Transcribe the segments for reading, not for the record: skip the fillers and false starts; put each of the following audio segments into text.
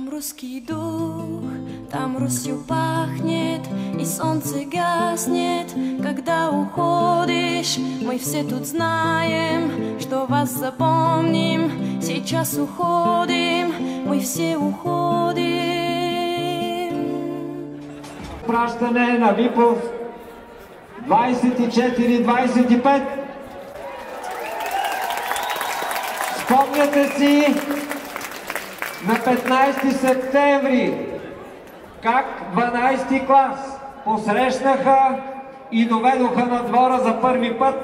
русский дух, там Русью пахнет, и солнце гаснет, когда уходишь. Мы все тут знаем, что вас запомним. Сейчас уходим, мы все уходим. Пращане на Випов 24-25. Спомняте си на 15 септември как 12 клас посрещнаха и доведоха на двора за първи път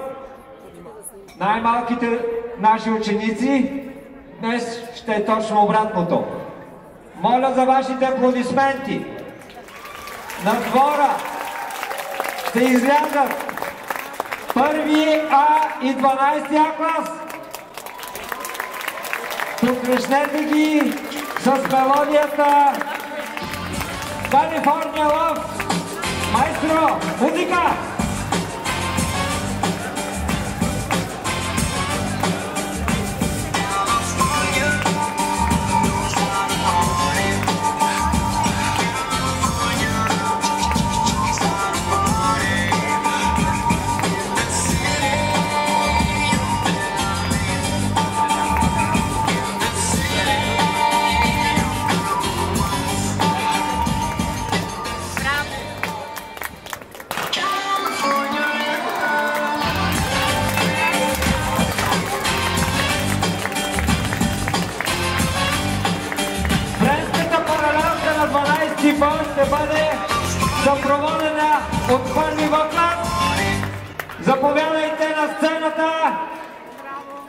най-малките наши ученици. Днес ще е точно обратното. Моля за вашите аплодисменти. На двора ще излязат първи А и 12 А клас. Посрещнете ги с мелодията California Love. Маестро, музика! Ще бъде съпроводена от първи клас. Заповядайте на сцената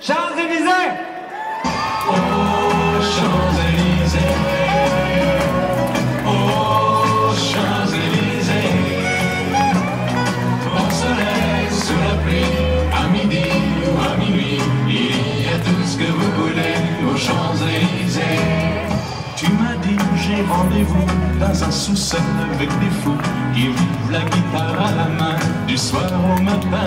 Шанзелизе! J'ai rendez-vous dans un sous-sol avec des fous qui vivent la guitare à la main du soir au matin.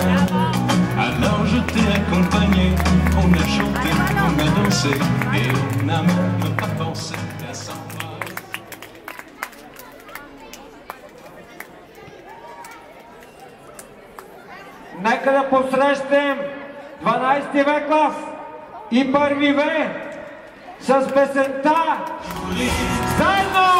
Alors je t'ai accompagné, on a chanté, on a dansé et on n'a même pas pensé à s'embrasser. Нека да посрещнем 12 В клас и първи В с песента Заедно!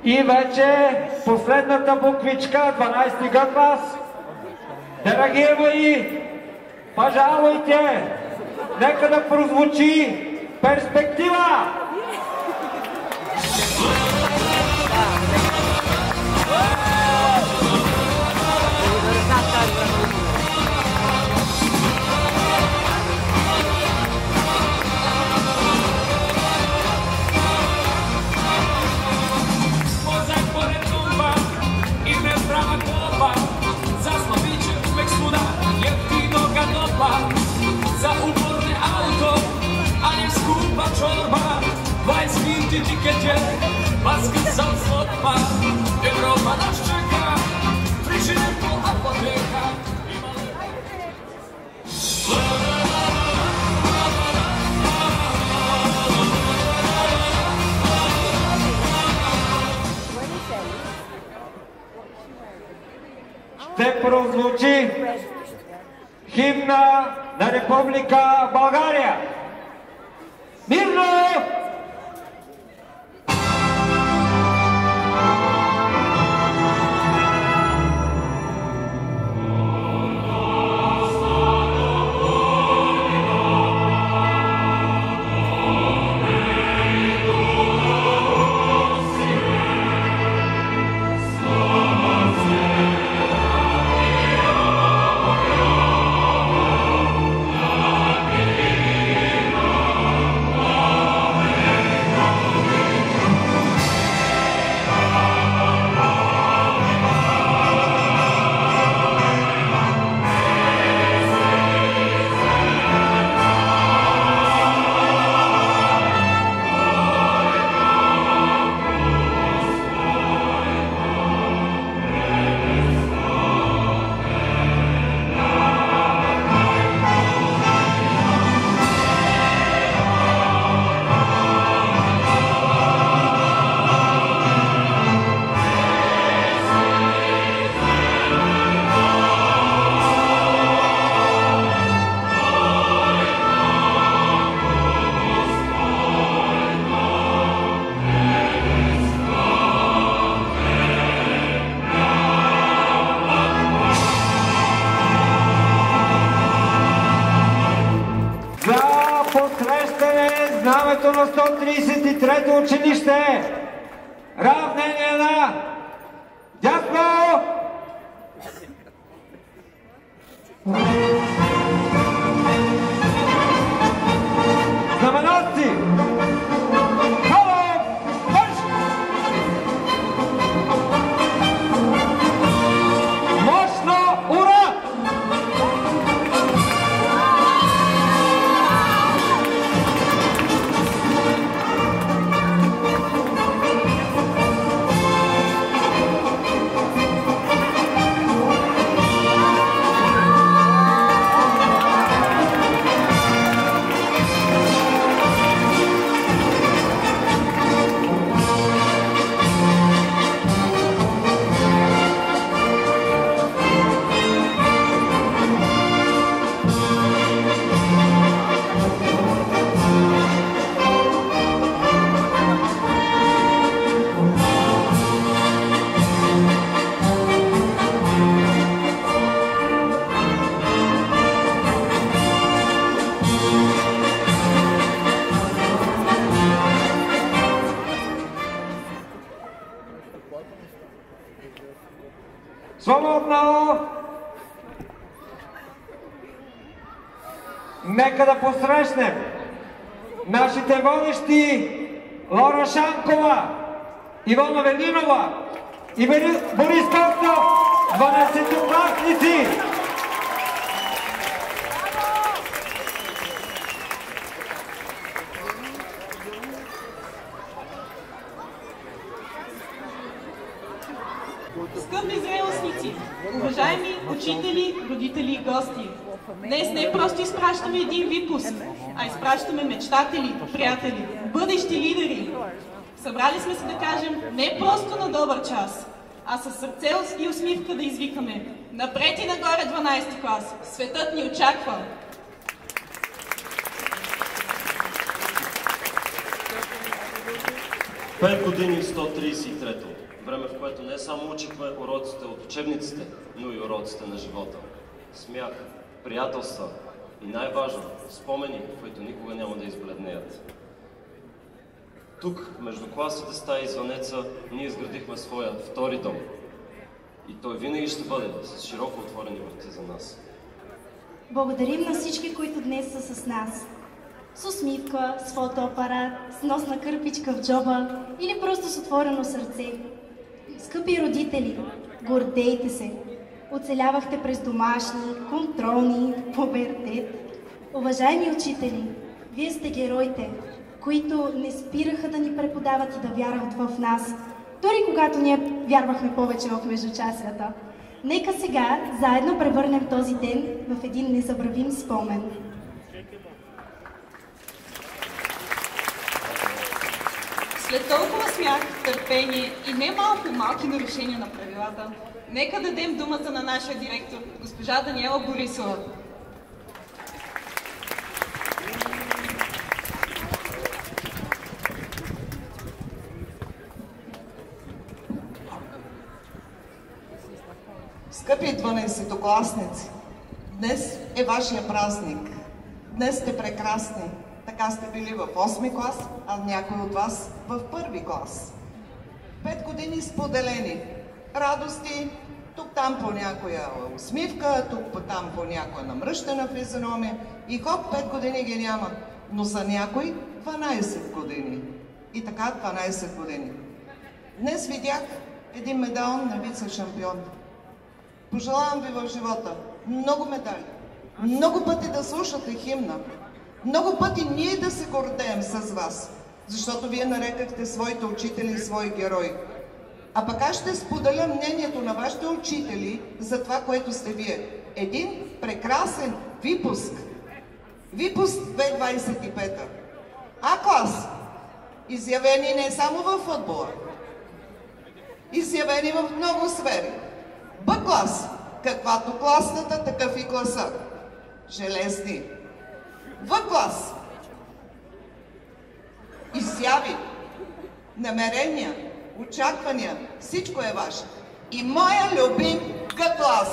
И вече последната буквичка, 12 Г клас. Дорогие мои, пожалуйте, нека да прозвучи перспектива! Za uporne auto, a nie skupa czorba. Weisswindy, tickecie, paski za odpa. Europa nas czeka, friżydło, apoteka. Ще прозвучи химна на Република България. Мирно! знамето на 133-то училище. Равнение на дясно. Знаменосци. Халов, марш! Мощно, ура! Свободно! Нека да посрещнем нашите водещи Лора Шанкова, Ивона Велинова и Борис Костов, 12-класници! Скъпи зрелостници, уважаеми учители, родители и гости! Днес не просто изпращаме един випуск, а изпращаме мечтатели, приятели, бъдещи лидери. Събрали сме се да кажем не просто на добър час, а със сърце и усмивка да извикаме: напред и нагоре 12 клас! Светът ни очаква! Пет години 133-то. Време, в което не само учихме уроците от учебниците, но и уроците на живота. Смях, приятелства и най-важно – спомени, които никога няма да избледнеят. Тук, между класните стаи и звънеца, ние изградихме своя втори дом. И той винаги ще бъде с широко отворени врати за нас. Благодарим на всички, които днес са с нас. С усмивка, с фотоапарат, с носна кърпичка в джоба или просто с отворено сърце. Скъпи родители, гордейте се! Оцелявахте през домашни, контролни, пубертет. Уважаеми учители, вие сте героите, които не спираха да ни преподават и да вярват в нас, дори когато ние вярвахме повече в междучасията. Нека сега заедно превърнем този ден в един незабравим спомен. След толкова смях, търпение и немалко малки нарушения на правилата, нека дадем думата на нашия директор, госпожа Даниела Борисова. Скъпи 12-класници, днес е вашия празник. Днес сте прекрасни. Така сте били в 8 клас, а някой от вас в 1 клас. 5 години споделени. Радости, тук-там по някоя усмивка, тук-там по някоя намръщена физиономия. И хоп, 5 години ги няма. Но за някой 12 години. И така 12 години. Днес видях един медал на вице-шампион. Пожелавам ви в живота много медали, много пъти да слушате химна, много пъти ние да се гордеем с вас, защото вие нарекахте своите учители и свои герои. А пък аз ще споделя мнението на вашите учители за това, което сте вие. Един прекрасен випуск. Випуск 2025. А-клас. Изявени не само във футбола, изявени в много сфери. Б-клас, каквато класната, такъв и класа. Железни. В-клас. Изяви, намерения, очаквания, всичко е ваше. И моя любим Г-клас.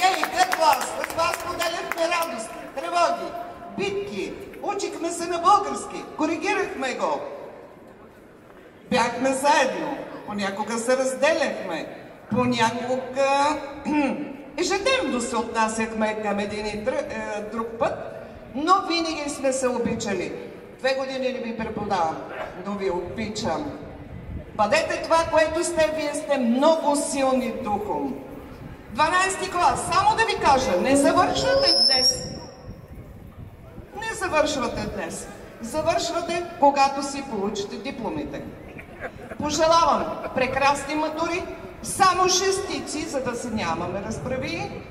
Хей, Г-клас, с вас поделяхме радост, тревоги, на български. Коригирахме го. Бяхме заедно. Понякога се разделяхме. Понякога ежедневно се отнасяхме към един и друг път, но винаги сме се обичали. 2 години не ви преподавам, но ви обичам. Бъдете това, което сте, вие сте много силни духом. 12 клас, само да ви кажа, не завършвате днес. Не завършвате днес. Завършвате, когато си получите дипломите. Пожелавам прекрасни матури, само шестици, за да се нямаме разправи.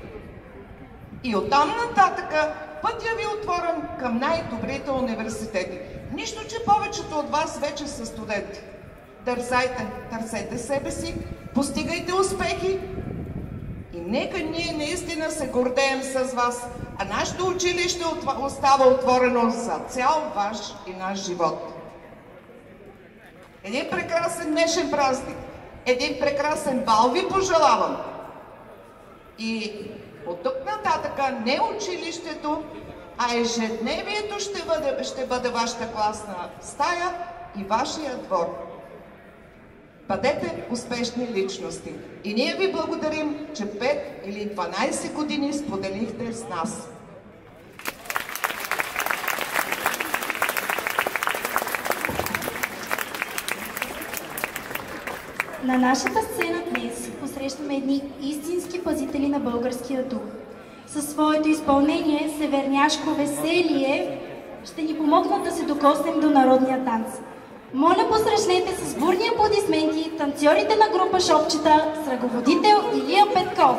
И оттам нататъка пътя ви отворен към най-добрите университети. Нищо, че повечето от вас вече са студенти. Търсете себе си, постигайте успехи и нека ние наистина се гордеем с вас, а нашето училище остава отворено за цял ваш и наш живот. Един прекрасен днешен празник, един прекрасен бал ви пожелавам. И от тук нататъка не училището, а ежедневието ще бъде вашата класна стая и вашия двор. Бъдете успешни личности. И ние ви благодарим, че 5 или 12 години споделихте с нас. На нашата сцена днес посрещаме едни истински пазители на българския дух. Със своето изпълнение Северняшко веселие ще ни помогнат да се докоснем до народния танц. Моля, посрещнете с бурни аплодисменти танцорите на група Шопчета с ръководител Илия Петков.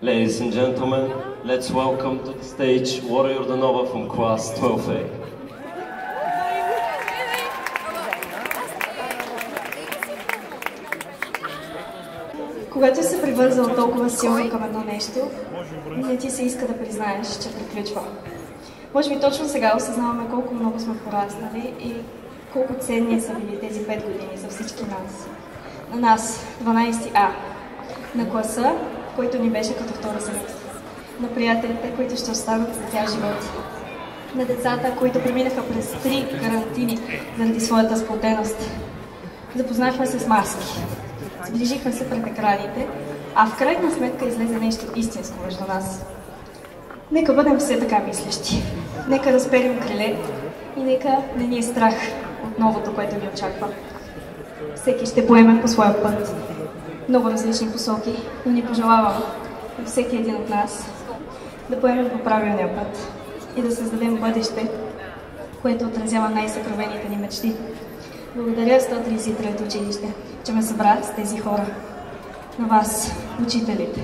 Ladies and gentlemen, let's welcome to the stage Laura Jordanova from class 12A. Когато се привързал толкова силно към едно нещо, не ти се иска да признаеш, че приключва. Може би точно сега осъзнаваме колко много сме пораснали и колко ценни са били тези 5 години за всички нас. На нас, 12А, на класа, който ни беше като втора семейство. На приятелите, които ще останат за цял живот. На децата, които преминаха през 3 карантини заради своята сплотеност. Запознахме се с маски. Сближихме се пред екраните, а в крайна сметка излезе нещо истинско между нас. Нека бъдем все така мислещи. Нека разперим криле и нека не ни е страх от новото, което ни очаква. Всеки ще поеме по своя път. Много различни посоки, но ни пожелавам и всеки един от нас да поемем по правилния път и да създадем бъдеще, което отразява най-съкровените ни мечти. Благодаря 133 училище, че ме събра с тези хора. На вас, учителите.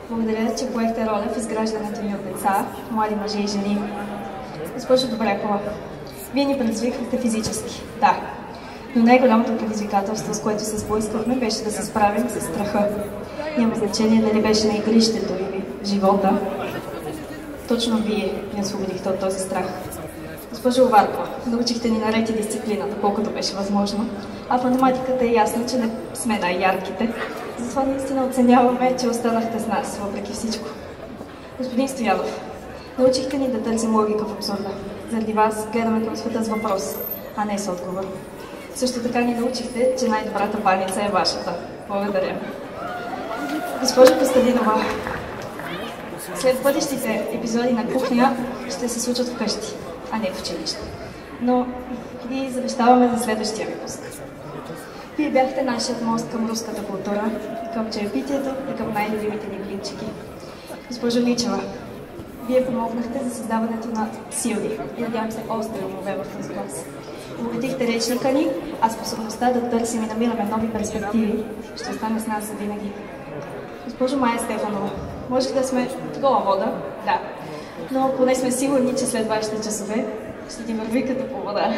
Благодаря, че поехте роля в изграждането ни от деца, млади мъже и жени. Госпожо Добрекова, вие ни предизвикахте физически, да. Но най-голямото предизвикателство, с което се сблъсквахме, беше да се справим с страха. Няма значение дали беше на игрището или в живота. Точно вие ни освободихте от този страх. Госпожо Оваркова, научихте ни на ред и дисциплина, доколкото беше възможно, а в математиката е ясно, че не сме най-ярките. Затова наистина оценяваме, че останахте с нас, въпреки всичко. Господин Стоянов, научихте ни да търсим логика в абсурда. Заради вас гледаме към света с въпрос, а не с отговор. Също така ни научихте, че най-добрата баница е вашата. Благодаря. Госпожо Костадинова, след бъдещите епизоди на кухня ще се случат вкъщи, а не в училище. Но ви завещаваме за следващия випуск. Вие бяхте нашият мост към руската култура, към чаепитието и към най-любимите ни блинчики. Госпожо Личева, вие помогнахте за създаването на силни и надявам се остри умове в този клас. Обогатихте речника ни, а способността да търсим и намираме нови перспективи ще остане с нас за винаги. Госпожо Майя Стефанова, може да сме гола вода, да, но поне сме сигурни, че след вашите часове ще ти върви като по вода.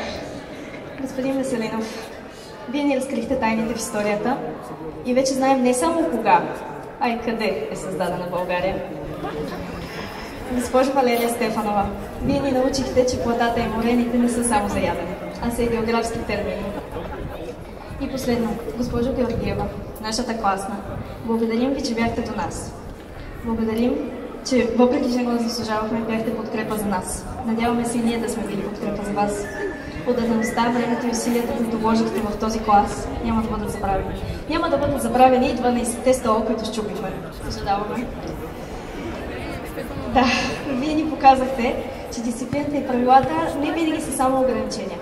Господин Веселинов, вие ни разкрихте тайните в историята и вече знаем не само кога, а и къде е създадена България. Госпожо Валерия Стефанова, вие ни научихте, че платата и морените не са само за ядене, а са и географски термини. И последно, госпожо Георгиева, нашата класна, благодарим ви, че бяхте до нас. Благодарим, че въпреки, че не заслужавахме, бяхте подкрепа за нас. Надяваме се и ние да сме били подкрепа за вас. Отдадеността, времето и усилията, които вложихте в този клас, няма да бъдат забравени. Няма да бъдат забравени и 12-те стола, които счупихме. Задаваме. Да, вие ни показахте, че дисциплината и правилата не винаги са само ограничения.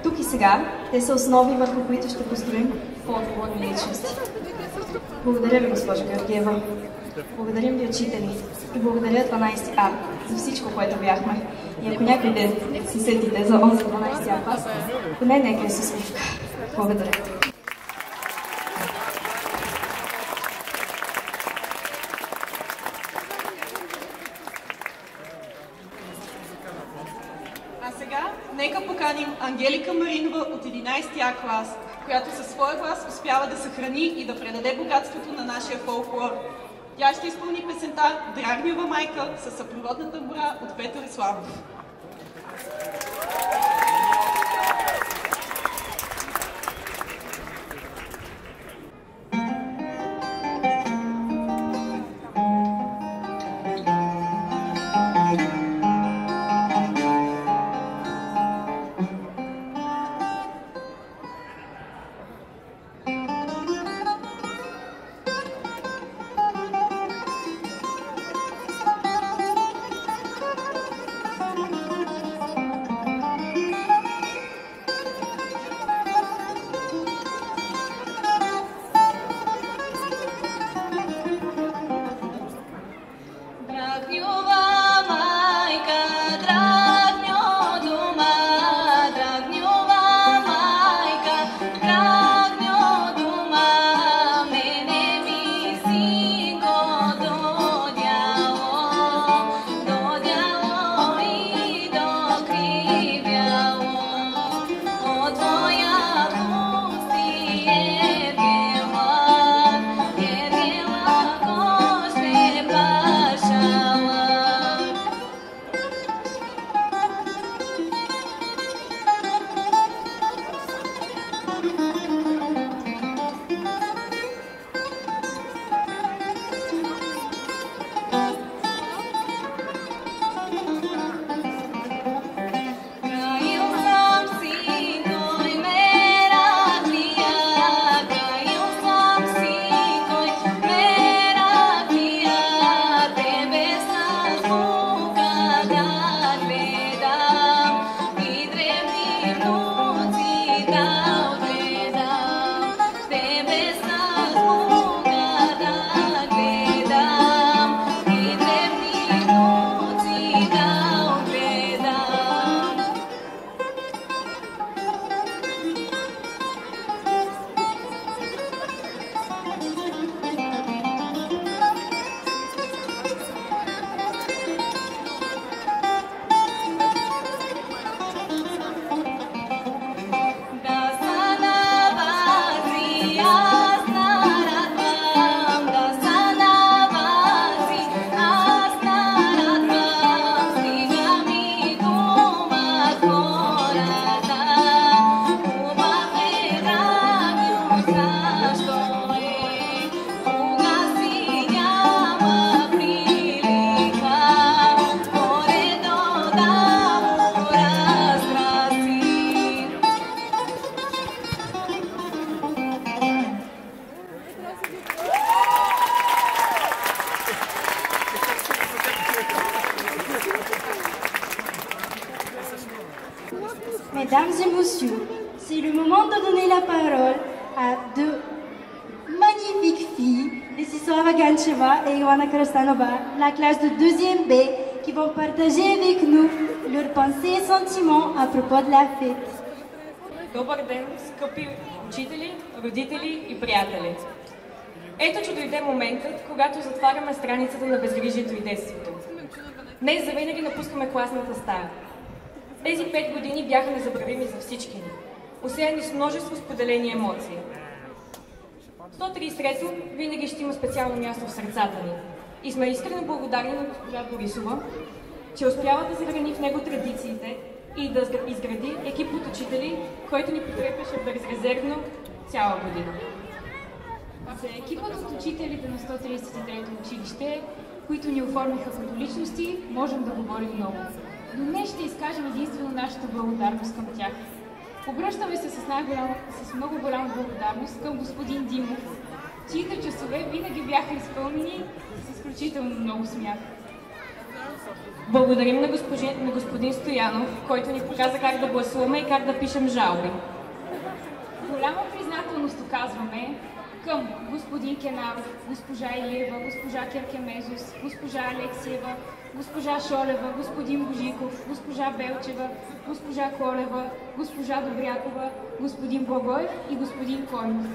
Тук и сега те са основи, върху които ще построим по-отговорни личности. Благодаря ви, госпожо Георгиева. Благодарим ви, учители. И благодаря 12А за всичко, което бяхме. И ако някой ден се сетите за 12А клас, поне нека е с усмивка. Благодаря. А сега нека поканим Ангелика Маринова от 11А клас, която със своя глас успява да съхрани и да предаде богатството на нашия фолклор. Тя ще изпълни песента "Драгнева майка" със съпроводна тамбура от Петър Иславов. Mesdames et messieurs, c'est le moment de donner la parole à deux magnifiques filles, Десислава Ганчева et Ioana Krastanova, la classe de 2e B, qui vont partager avec nous leurs pensées et sentiments à propos de la fête. Добър ден, скъпи учители, родители и приятели! Ето, че дойде моментът, когато затваряме страницата на безгрижието и детството. Днес завинаги напускаме класната стая. Тези 5 години бяха незабравими за всички ни, осеяни с множество споделени емоции. 133-то винаги ще има специално място в сърцата ни и сме искрено благодарни на госпожа Борисова, че успява да съхрани в него традициите и да изгради екип от учители, който ни подкрепяше безрезервно цяла година. За екипът от учителите на 133-то училище, които ни оформиха като личности, можем да говорим много. Но днес ще изкажем единствено нашата благодарност към тях. Обръщаме се с много голяма благодарност към господин Димов, чиито часове винаги бяха изпълнени с изключително много смях. Благодарим на господин Стоянов, който ни показа как да гласуваме и как да пишем жалби. Голяма признателност оказваме към господин Кенаров, госпожа Илиева, госпожа Керкемезус, госпожа Алексиева, госпожа Шолева, господин Божиков, госпожа Белчева, госпожа Колева, госпожа Добрякова, господин Благоев и господин Койнов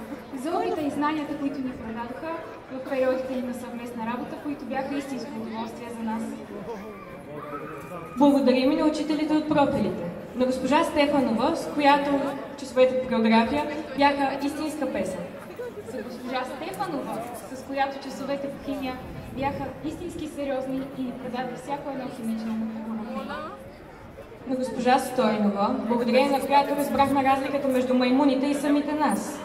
за опита и знанията, които ни предадоха в периодите на съвместна работа, които бяха истинско удоволствие за нас. Благодарим и на учителите от профилите, на госпожа Стефанова, с която часовете по география бяха истинска песен. За госпожа Стефанова, с която часовете по химия бяха истински сериозни и ни предаде всяко едно химично уравнение. На госпожа Стойнова, благодарение на която разбрахме разликата между маймуните и самите нас.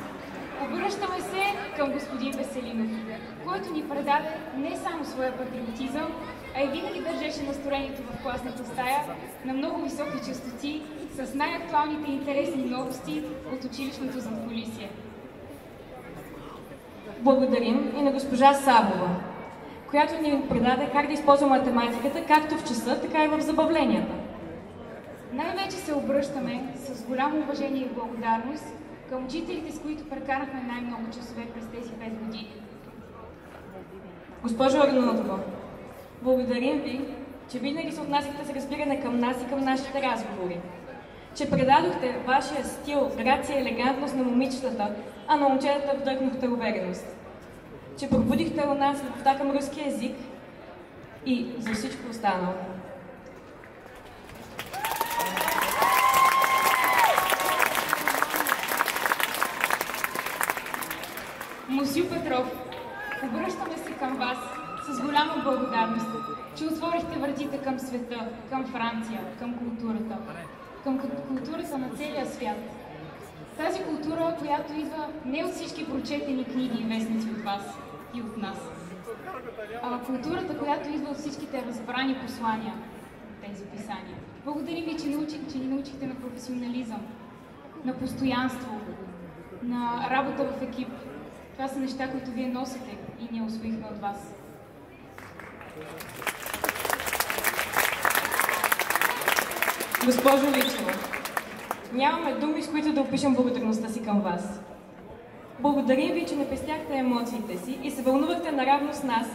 Обръщаме се към господин Веселинов, който ни предаде не само своя патриотизъм, а и винаги държеше настроението в класната стая на много високи честоти с най-актуалните и интересни новости от училищното задкулисие. Благодарим и на госпожа Савова, която ни предаде как да използваме математиката както в часа, така и в забавленията. Най-вече се обръщаме с голямо уважение и благодарност към учителите, с които прекарахме най-много часове през тези 5 години. Госпожо Арнаутова, благодарим ви, че винаги се отнасяхте с разбиране към нас и към нашите разговори. Че предадохте вашия стил, грация и елегантност на момичетата, а на момчетата вдъхнахте увереност. Че пробудихте у нас любовта към руски език и за всичко останало. Мусю Петров, обръщаме се към вас с голяма благодарност, че отворихте вратите към света, към Франция, към културата на целия свят. Тази култура, която идва не от всички прочетени книги и вестници от вас и от нас, а културата, която идва от всичките разбрани послания от тези писания. Благодарим ви, че ни научихте на професионализъм, на постоянство, на работа в екип. Това са неща, които вие носите и ние усвоихме от вас. Госпожо Личева, нямаме думи, с които да опишем благодарността си към вас. Благодарим ви, че не пестяхте емоциите си и се вълнувахте наравно с нас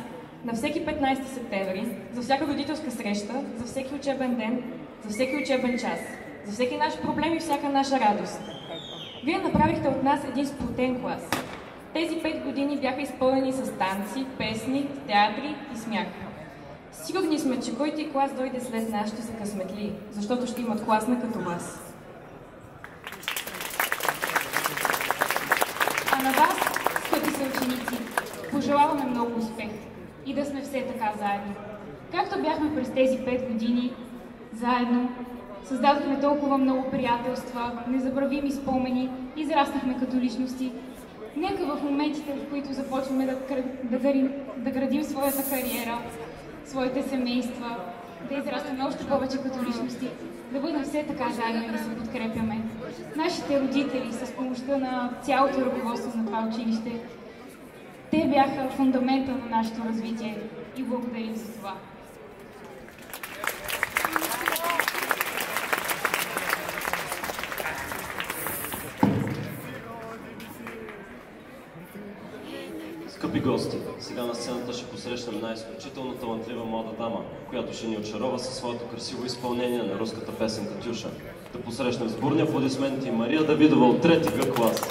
на всеки 15 септември, за всяка родителска среща, за всеки учебен ден, за всеки учебен час, за всеки наш проблем и всяка наша радост. Вие направихте от нас един сплотен клас. Тези 5 години бяха изпълнени с танци, песни, театри и смях. Сигурни сме, че който и клас дойде след нас ще се късметли, защото ще имат класна като вас. А на вас, скъпи съученици, пожелаваме много успех и да сме все така заедно. Както бяхме през тези 5 години заедно, създадохме толкова много приятелства, незабравими спомени, израснахме като личности. Нека в моментите, в които започваме да градим своята кариера, своите семейства, да израстваме още повече като личности, да бъдем все така заедно и да се подкрепяме. Нашите родители, с помощта на цялото ръководство на това училище, те бяха фундамента на нашето развитие и благодарим за това. Скъпи гости, сега на сцената ще посрещнем най-изключително талантлива млада дама, която ще ни очарова със своето красиво изпълнение на руската песен Катюша. Да посрещнем с бурни аплодисменти Мария Давидова от 3-ти Г клас.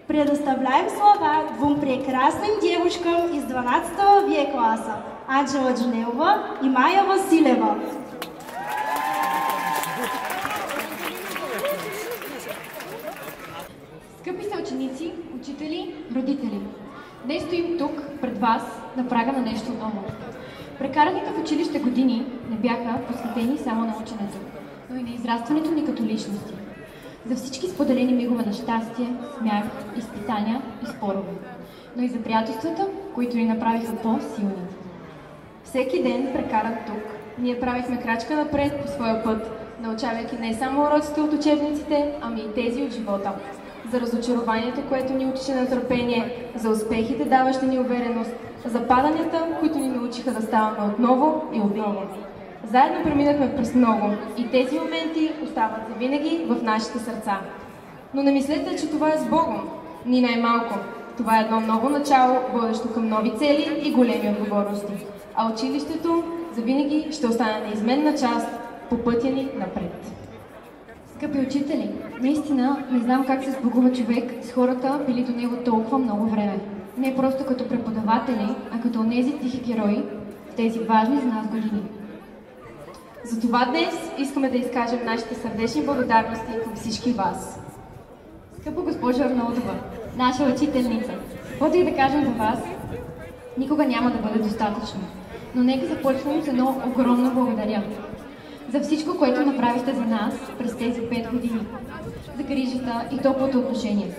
Предоставляем слова двум прекрасным девушкам из 12 В класса – Анджела Джунелова и Майя Василева. Скъпи съученици, учители, родители! Днес стоим тук, пред вас, на прага на нещо ново. Прекараните в училище години не бяха посветени само на ученето, но и на израстването ни като личности. За всички споделени мигове на щастие, смях, изпитания и спорове, но и за приятелствата, които ни направиха по-силни. Всеки ден, прекаран тук, ние правихме крачка напред по своя път, научавайки не само уроците от учебниците, ами и тези от живота. За разочарованието, което ни учеше на търпение, за успехите, даващи ни увереност, за паданията, които ни научиха да ставаме отново и отново. Заедно преминахме през много и тези моменти остават завинаги в нашите сърца. Но не мислете, че това е с Богом, ни най-малко. Това е едно ново начало, водещо към нови цели и големи отговорности. А училището завинаги ще остане неизменна част по пътя ни напред. Скъпи учители, наистина не знам как се сбогува човек с хората, били до него толкова много време. Не просто като преподаватели, а като онези тихи герои в тези важни за нас години. Затова днес искаме да изкажем нашите сърдечни благодарности към всички вас. Скъпа госпожа Арнолдова, наша учителница, каквото и да кажем за вас, никога няма да бъде достатъчно. Но нека започнем с едно огромно благодаря. За всичко, което направихте за нас през тези 5 години. За грижата и топлото отношение.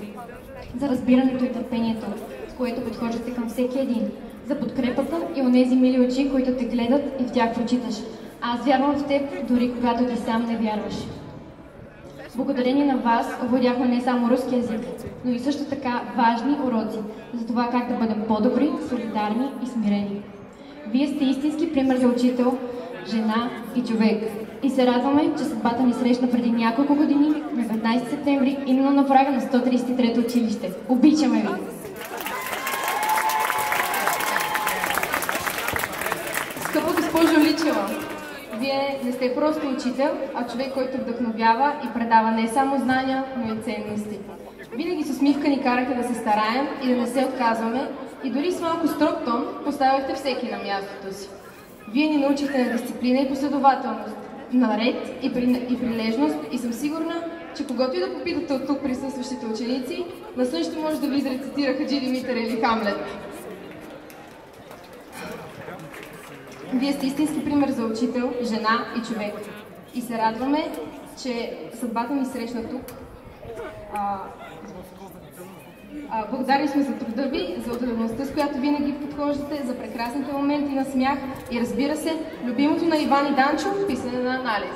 За разбирането и търпението, с което подхождате към всеки един, за подкрепата и онези мили очи, които те гледат и в тях прочиташ. Аз вярвам в теб, дори когато ти сам не вярваш. Благодарение на вас овладяхме не само руски език, но и също така важни уроци за това как да бъдем по-добри, солидарни и смирени. Вие сте истински пример за учител, жена и човек. И се радваме, че съдбата ни срещна преди няколко години, на 15 септември, именно на прага на 133-то училище. Обичаме ви! Скъпа госпожо Личева, вие не сте просто учител, а човек, който вдъхновява и предава не само знания, но и ценности. Винаги с усмивка ни карахте да се стараем и да не се отказваме и дори с малко строг тон поставяхте всеки на мястото си. Вие ни научихте на дисциплина и последователност, на ред и прилежност и съм сигурна, че когато и да попитате от тук присъстващите ученици, насън ще може да ви изрецитира Хаджи Димитър или Хамлет. Вие сте истински пример за учител, жена и човек. И се радваме, че съдбата ни срещна тук. Благодарни сме за труда ви, за отдадеността, с която винаги подхождате, за прекрасните моменти на смях и, разбира се, любимото на Иван и Данчо – писане на анализ.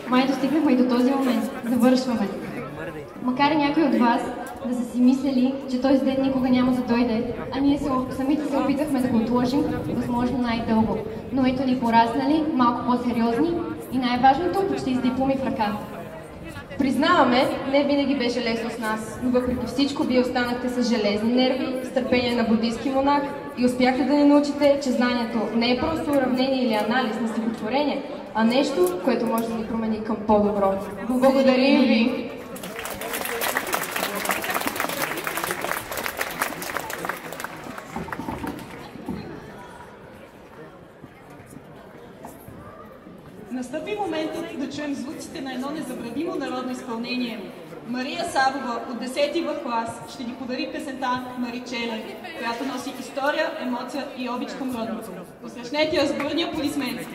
Май достигнахме и до този момент. Завършваме. Макар и някой от вас да са си мислили, че този ден никога няма да дойде, а ние самите се опитахме да го отложим възможно най-дълго. Но ето ни пораснали, малко по-сериозни и най-важното, почти с дипломи в ръка. Признаваме, не винаги беше лесно с нас, но въпреки всичко вие останахте с железни нерви, с търпение на буддийски монах и успяхте да ни научите, че знанието не е просто уравнение или анализ на стихотворение, а нещо, което може да ни промени към по-добро. Благодарим ви! Настъпи моментът да чуем звуците на едно незабравимо народно изпълнение. Мария Савова от 10-ти В клас ще ни подари песента Маричеле, която носи история, емоция и обич към родното. Посрещнете я с бурни аплодисменти!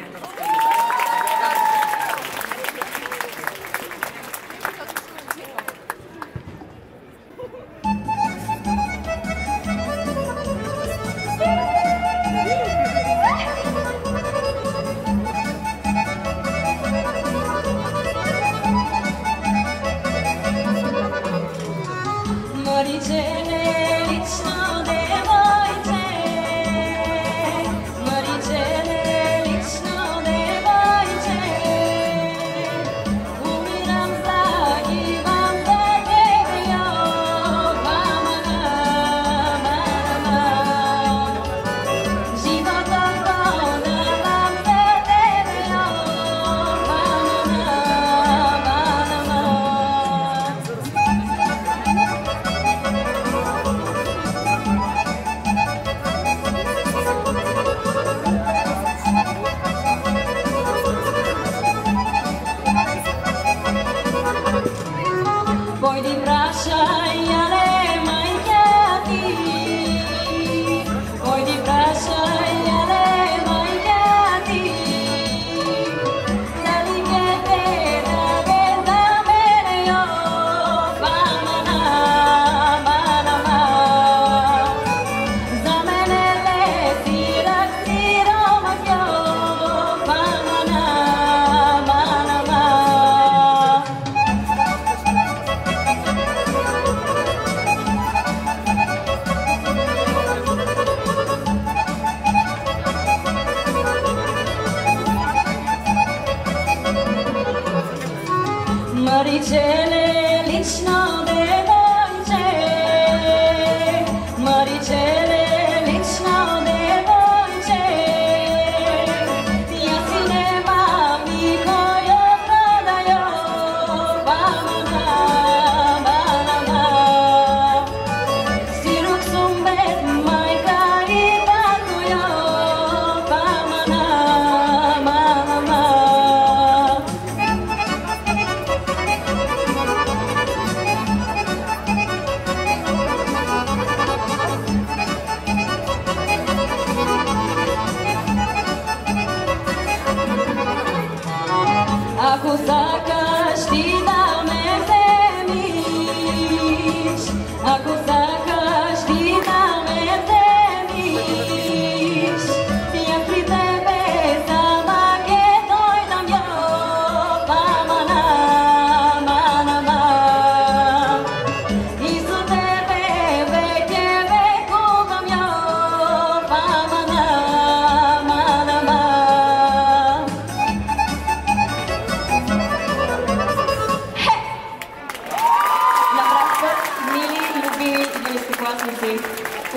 си.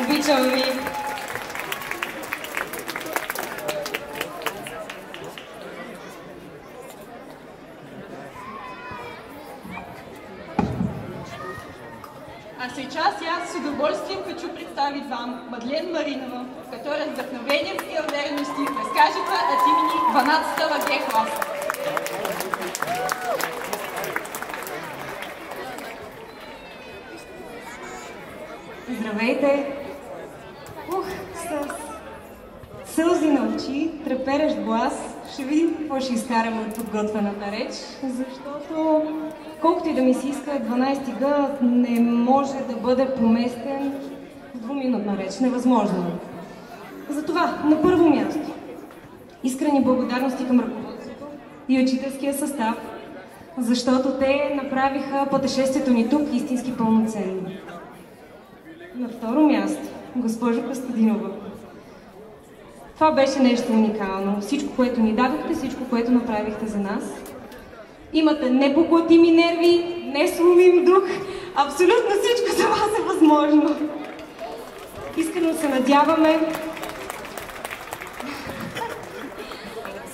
Обичам ви! А сейчас я с удовольствием хочу представить вам Мадлен Маринова, которая с вдохновением и уверенностью расскажет от имени 12-го Г-класса. Здравейте! С сълзи на очи, треперещ глас, ще видим какво ще изкараме от подготвената реч, защото колкото и да ми се иска, 12-ти Г не може да бъде поместен в двуминутна реч. Невъзможно. Затова, на първо място, искрени благодарности към ръководството и учителския състав, защото те направиха пътешествието ни тук истински пълноценно. На второ място, госпожо Костадинова, това беше нещо уникално. Всичко, което ни дадохте, всичко, което направихте за нас. Имате непоклатими нерви, несломим дух. Абсолютно всичко за вас е възможно. Искрено се надяваме,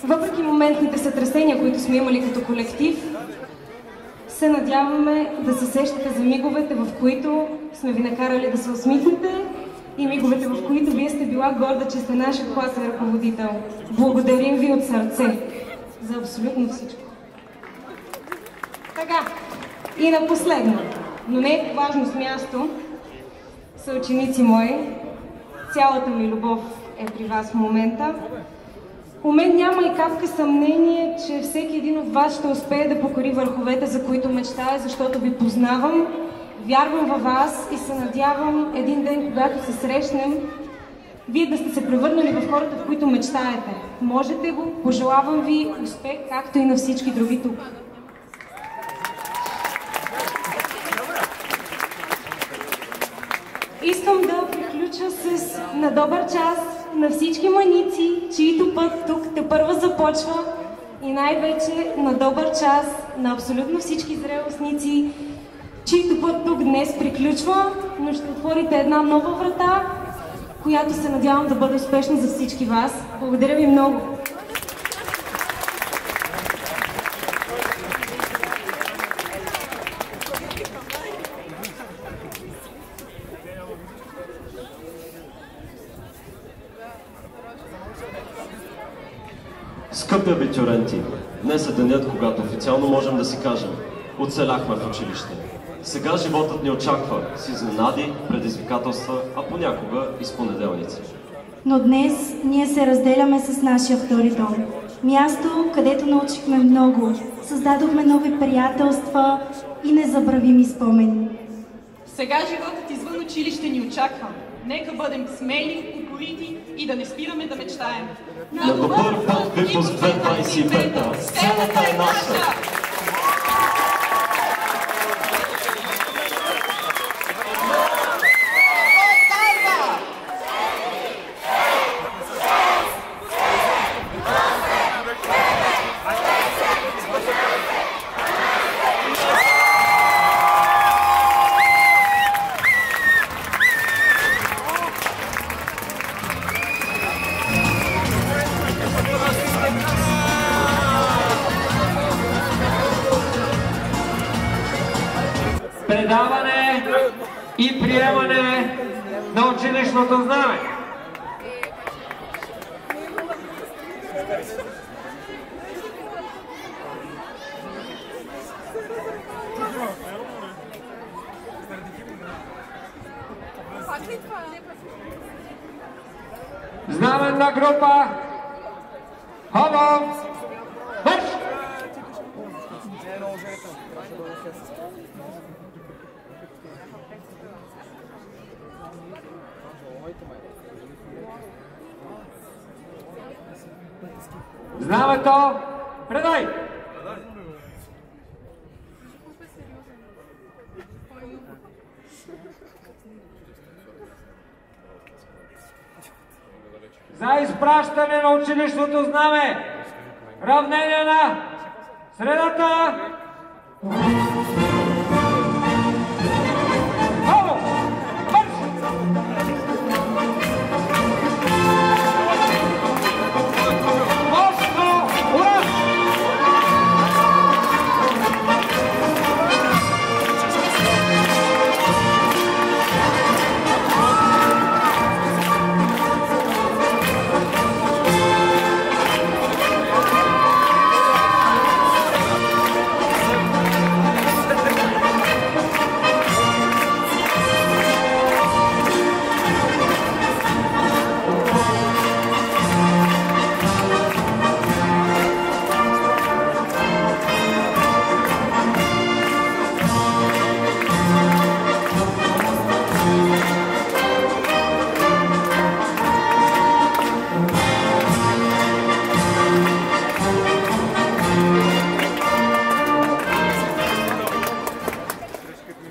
въпреки моментните сътресения, които сме имали като колектив, се надяваме да се сещате за миговете, в които сме ви накарали да се усмихнете и миговете, в които вие сте била горда, че сте нашия класен ръководител. Благодарим ви от сърце за абсолютно всичко. Така, и на последно, но не е важно с място, съученици мои, цялата ми любов е при вас в момента. У мен няма и капка съмнение, че всеки един от вас ще успее да покори върховете, за които мечтая, защото ви познавам, вярвам във вас и се надявам един ден, когато се срещнем, вие да сте се превърнали в хората, в които мечтаете. Можете го, пожелавам ви успех, както и на всички други тук. Искам да приключа с на добър час на всички маници, чието път тук тепърва започва, и най-вече на добър час на абсолютно всички зрелостници, чието път тук днес приключва, но ще отворите една нова врата, която се надявам да бъде успешна за всички вас. Благодаря ви много! Скъпи абитюренти, днес е денят, когато официално можем да си кажем: оцеляхме в училище. Сега животът ни очаква с изненади, предизвикателства, а понякога и с понеделници. Но днес ние се разделяме с нашия втори дом. Място, където научихме много, създадохме нови приятелства и незабравими спомени. Сега животът извън училище ни очаква. Нека бъдем смели, упорити и да не спираме да мечтаем. На добър път випуск 2025-та! Сцената е наша! Предаване и приемане на училищното знаме. Знаменна група. Хово! Марш! Знамето, предай! За изпращане на училищното знаме, равнение на средата. Хово! Марш!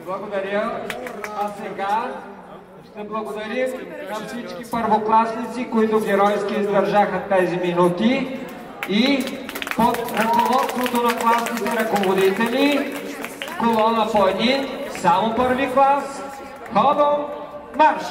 Благодаря. А сега ще благодарим на всички първокласници, които геройски издържаха тези минути и под ръководството на класните ръководители, колона по един, само първи клас, ходом, марш!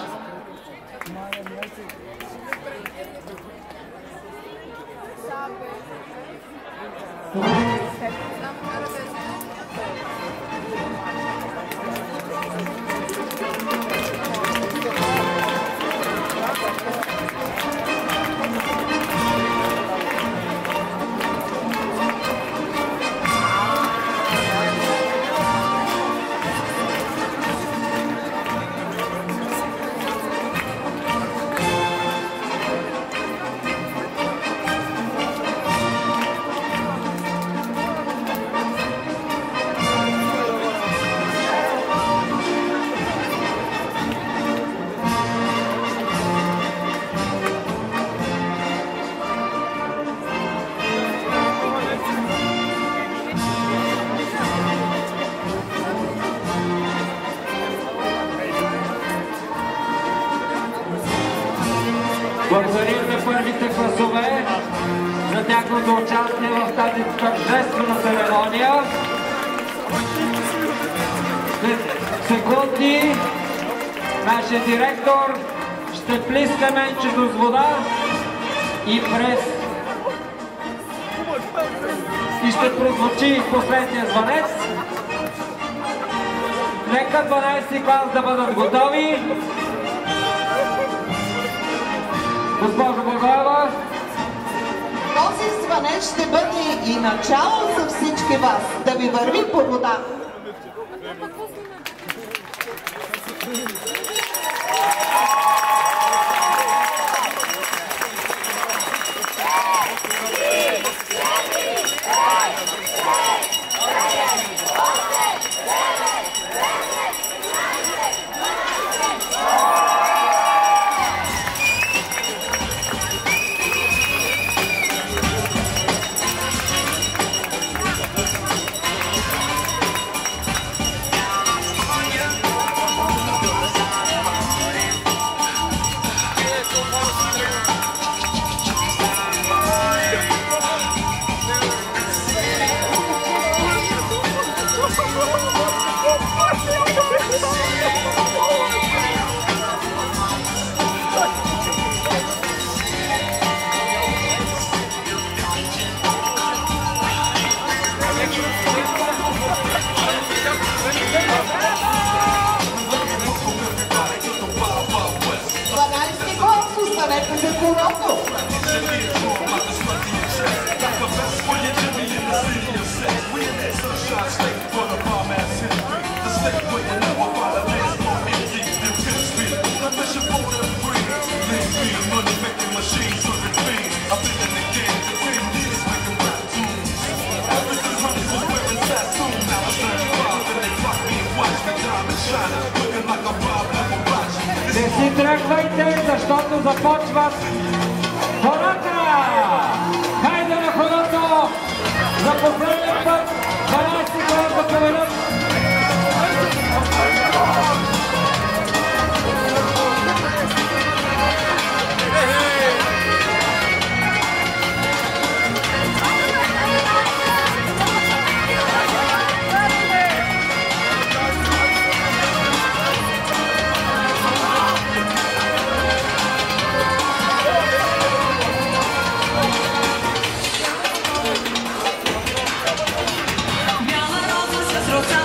Благодарим на първите класове за тяхното участие в тази тържествена церемония. След секунди нашия директор ще плиска менчето с вода и ще прозвучи последния звънец. Нека 12 клас да бъдат готови. Госпожо Благоева. Този звънец ще бъде и начало за всички вас, да ви върви по вода. Не си тръгвайте, защото започват хората! Хайде на хората! За последния път 12 клас да поведат! Biała roza z rozami.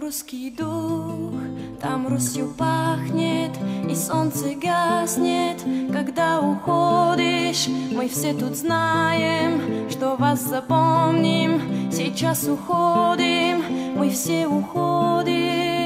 русский дух, там Русью пахнет, и солнце гаснет, когда уходишь. Мы все тут знаем, что вас запомним, сейчас уходим, мы все уходим.